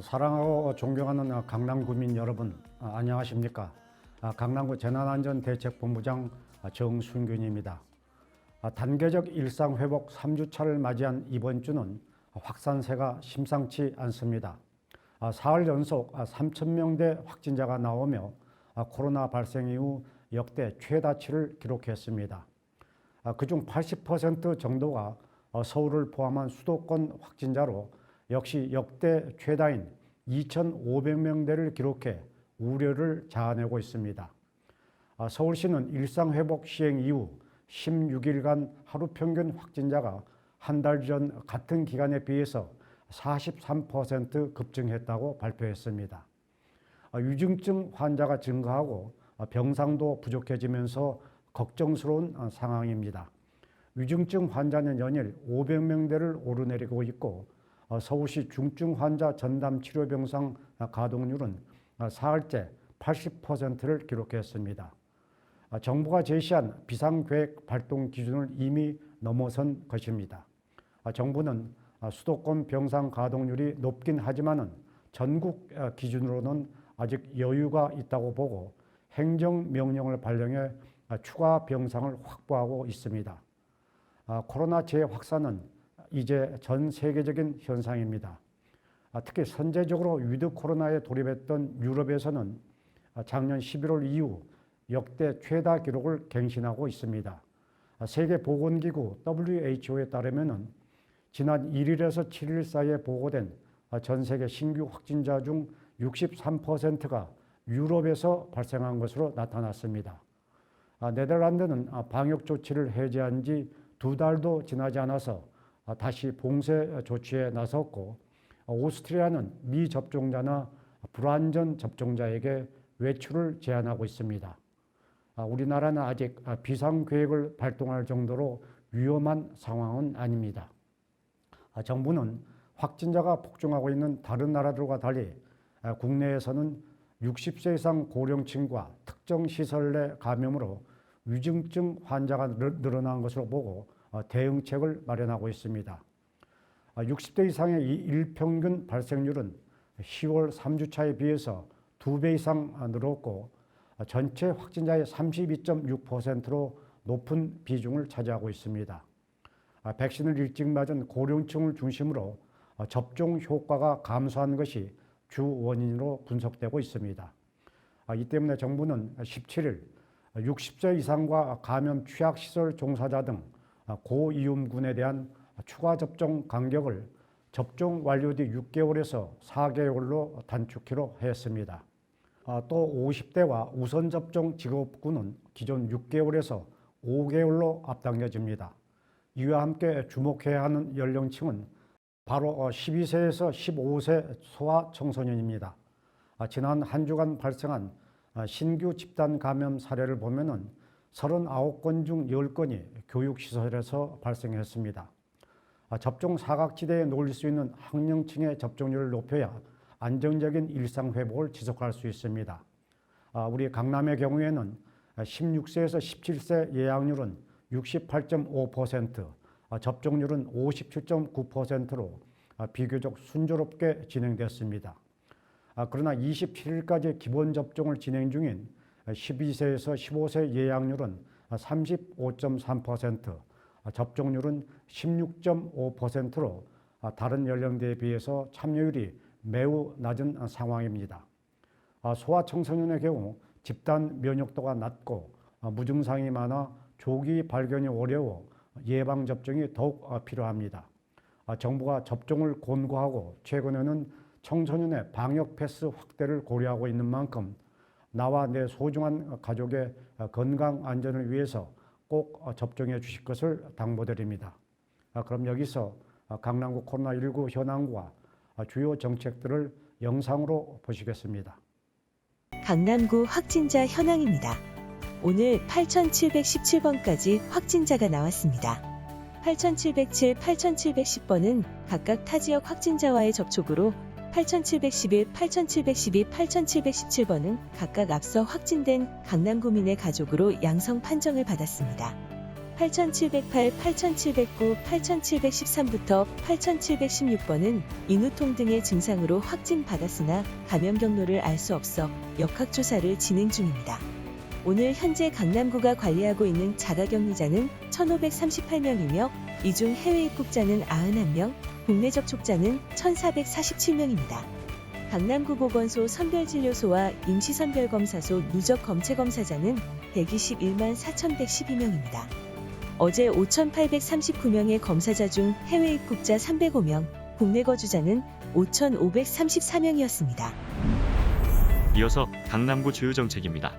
사랑하고 존경하는 강남구민 여러분, 안녕하십니까? 강남구 재난안전대책본부장 정순균입니다. 단계적 일상회복 3주차를 맞이한 이번 주는 확산세가 심상치 않습니다. 사흘 연속 3,000명대 확진자가 나오며 코로나 발생 이후 역대 최다치를 기록했습니다. 그중 80% 정도가 서울을 포함한 수도권 확진자로 역시 역대 최다인 2,500명대를 기록해 우려를 자아내고 있습니다. 서울시는 일상회복 시행 이후 16일간 하루 평균 확진자가 한 달 전 같은 기간에 비해서 43% 급증했다고 발표했습니다. 위중증 환자가 증가하고 병상도 부족해지면서 걱정스러운 상황입니다. 위중증 환자는 연일 500명대를 오르내리고 있고 서울시 중증 환자 전담 치료 병상 가동률은 사흘째 80%를 기록했습니다. 정부가 제시한 비상계획 발동 기준을 이미 넘어선 것입니다. 정부는 수도권 병상 가동률이 높긴 하지만은 전국 기준으로는 아직 여유가 있다고 보고 행정명령을 발령해 추가 병상을 확보하고 있습니다. 코로나 재확산은 이제 전 세계적인 현상입니다. 특히 선제적으로 위드 코로나에 돌입했던 유럽에서는 작년 11월 이후 역대 최다 기록을 갱신하고 있습니다. 세계보건기구 WHO에 따르면 지난 1일에서 7일 사이에 보고된 전 세계 신규 확진자 중 63%가 유럽에서 발생한 것으로 나타났습니다. 네덜란드는 방역 조치를 해제한 지 2달도 지나지 않아서 다시 봉쇄 조치에 나섰고, 오스트리아는 미접종자나 불완전 접종자에게 외출을 제한하고 있습니다. 우리나라는 아직 비상계획을 발동할 정도로 위험한 상황은 아닙니다. 정부는 확진자가 폭증하고 있는 다른 나라들과 달리 국내에서는 60세 이상 고령층과 특정 시설 내 감염으로 위중증 환자가 늘어난 것으로 보고 대응책을 마련하고 있습니다. 60대 이상의 일평균 발생률은 10월 3주차에 비해서 2배 이상 늘었고 전체 확진자의 32.6%로 높은 비중을 차지하고 있습니다. 백신을 일찍 맞은 고령층을 중심으로 접종 효과가 감소한 것이 주 원인으로 분석되고 있습니다. 이 때문에 정부는 17일 60세 이상과 감염 취약시설 종사자 등 고위험군에 대한 추가 접종 간격을 접종 완료 뒤 6개월에서 4개월로 단축키로 했습니다. 또 50대와 우선 접종 직업군은 기존 6개월에서 5개월로 앞당겨집니다. 이와 함께 주목해야 하는 연령층은 바로 12세에서 15세 소아청소년입니다. 지난 한 주간 발생한 신규 집단 감염 사례를 보면은 39건 중 10건이 교육시설에서 발생했습니다. 접종 사각지대에 놓일 수 있는 학령층의 접종률을 높여야 안정적인 일상회복을 지속할 수 있습니다. 우리 강남의 경우에는 16세에서 17세 예약률은 68.5%, 접종률은 57.9%로 비교적 순조롭게 진행됐습니다. 그러나 27일까지 기본 접종을 진행 중인 12세에서 15세 예약률은 35.3%, 접종률은 16.5%로 다른 연령대에 비해서 참여율이 매우 낮은 상황입니다. 소아청소년의 경우 집단 면역도가 낮고 무증상이 많아 조기 발견이 어려워 예방접종이 더욱 필요합니다. 정부가 접종을 권고하고 최근에는 청소년의 방역 패스 확대를 고려하고 있는 만큼 나와 내 소중한 가족의 건강 안전을 위해서 꼭 접종해 주실 것을 당부드립니다. 그럼 여기서 강남구 코로나19 현황과 주요 정책들을 영상으로 보시겠습니다. 강남구 확진자 현황입니다. 오늘 8,717번까지 확진자가 나왔습니다. 8,707, 8,710번은 각각 타 지역 확진자와의 접촉으로 8,711, 8,712, 8,717번은 각각 앞서 확진된 강남구민의 가족으로 양성 판정을 받았습니다. 8708, 8709, 8713부터 8716번은 인후통 등의 증상으로 확진받았으나 감염 경로를 알 수 없어 역학조사를 진행 중입니다. 오늘 현재 강남구가 관리하고 있는 자가격리자는 1,538명이며 이 중 해외 입국자는 91명, 국내 접촉자는 1,447명입니다. 강남구 보건소 선별진료소와 임시선별검사소 누적 검체검사자는 121만 4,112명입니다. 어제 5,839명의 검사자 중 해외 입국자 305명, 국내 거주자는 5,534명이었습니다. 이어서 강남구 주요 정책입니다.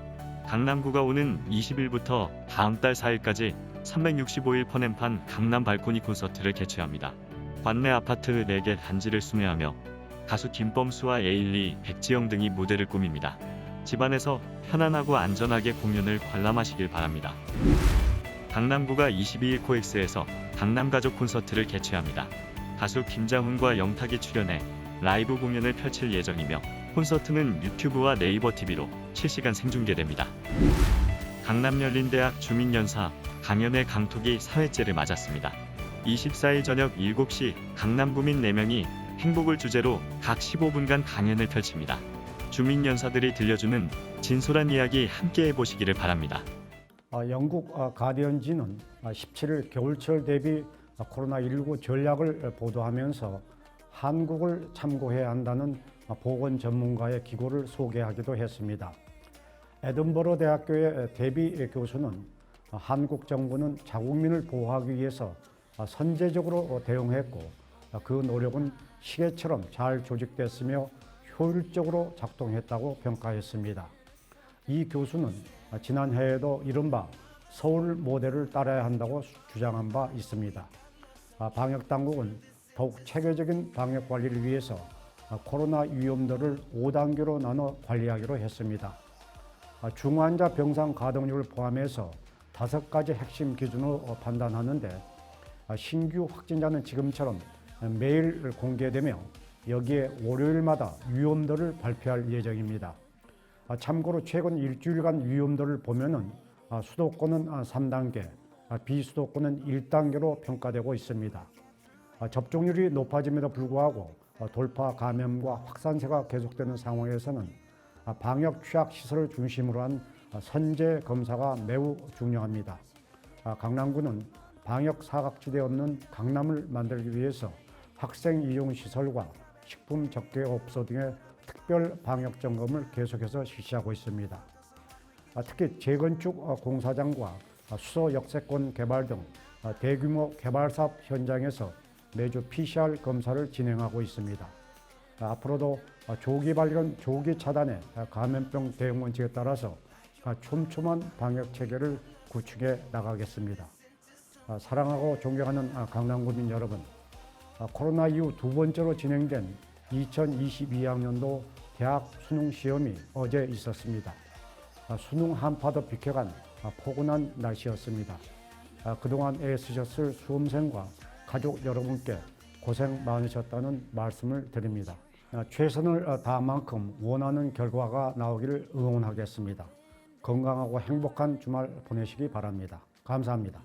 강남구가 오는 20일부터 다음 달 4일까지 365일 퍼냄판 강남 발코니 콘서트를 개최합니다. 관내 아파트 4개 단지를 순회하며 가수 김범수와 에일리, 백지영 등이 무대를 꾸밉니다. 집안에서 편안하고 안전하게 공연을 관람하시길 바랍니다. 강남구가 22일 코엑스에서 강남가족 콘서트를 개최합니다. 가수 김장훈과 영탁이 출연해 라이브 공연을 펼칠 예정이며 콘서트는 유튜브와 네이버 TV로 실시간 생중계됩니다. 강남열린대학 주민연사 강연회 강톡이 사회째를 맞았습니다. 24일 저녁 7시 강남구민 4명이 행복을 주제로 각 15분간 강연을 펼칩니다. 주민연사들이 들려주는 진솔한 이야기 함께 해보시기를 바랍니다. 영국 가디언지는 17일 겨울철 대비 코로나19 전략을 보도하면서 한국을 참고해야 한다는 보건 전문가의 기고를 소개하기도 했습니다. 에든버러 대학교의 데비 교수는 한국 정부는 자국민을 보호하기 위해서 선제적으로 대응했고 그 노력은 시계처럼 잘 조직됐으며 효율적으로 작동했다고 평가했습니다. 이 교수는 지난해에도 이른바 서울 모델을 따라야 한다고 주장한 바 있습니다. 방역당국은 더욱 체계적인 방역 관리를 위해서 코로나 위험도를 5단계로 나눠 관리하기로 했습니다. 중환자 병상 가동률을 포함해서 5가지 핵심 기준으로 판단하는데 신규 확진자는 지금처럼 매일 공개되며 여기에 월요일마다 위험도를 발표할 예정입니다. 참고로 최근 일주일간 위험도를 보면은 수도권은 3단계, 비수도권은 1단계로 평가되고 있습니다. 접종률이 높아짐에도 불구하고 돌파 감염과 확산세가 계속되는 상황에서는 방역 취약 시설을 중심으로 한 선제 검사가 매우 중요합니다. 강남구는 방역 사각지대 없는 강남을 만들기 위해서 학생 이용 시설과 식품 접객업소 등의 특별 방역 점검을 계속해서 실시하고 있습니다. 특히 재건축 공사장과 수소 역세권 개발 등 대규모 개발 사업 현장에서 매주 PCR 검사를 진행하고 있습니다. 앞으로도 조기 발견, 조기 차단의 감염병 대응 원칙에 따라서 촘촘한 방역 체계를 구축해 나가겠습니다. 사랑하고 존경하는 강남구민 여러분, 코로나 이후 두 번째로 진행된 2022학년도 대학 수능 시험이 어제 있었습니다. 수능 한파도 비켜간 포근한 날씨였습니다. 그동안 애쓰셨을 수험생과 가족 여러분께 고생 많으셨다는 말씀을 드립니다. 최선을 다한 만큼 원하는 결과가 나오기를 응원하겠습니다. 건강하고 행복한 주말 보내시기 바랍니다. 감사합니다.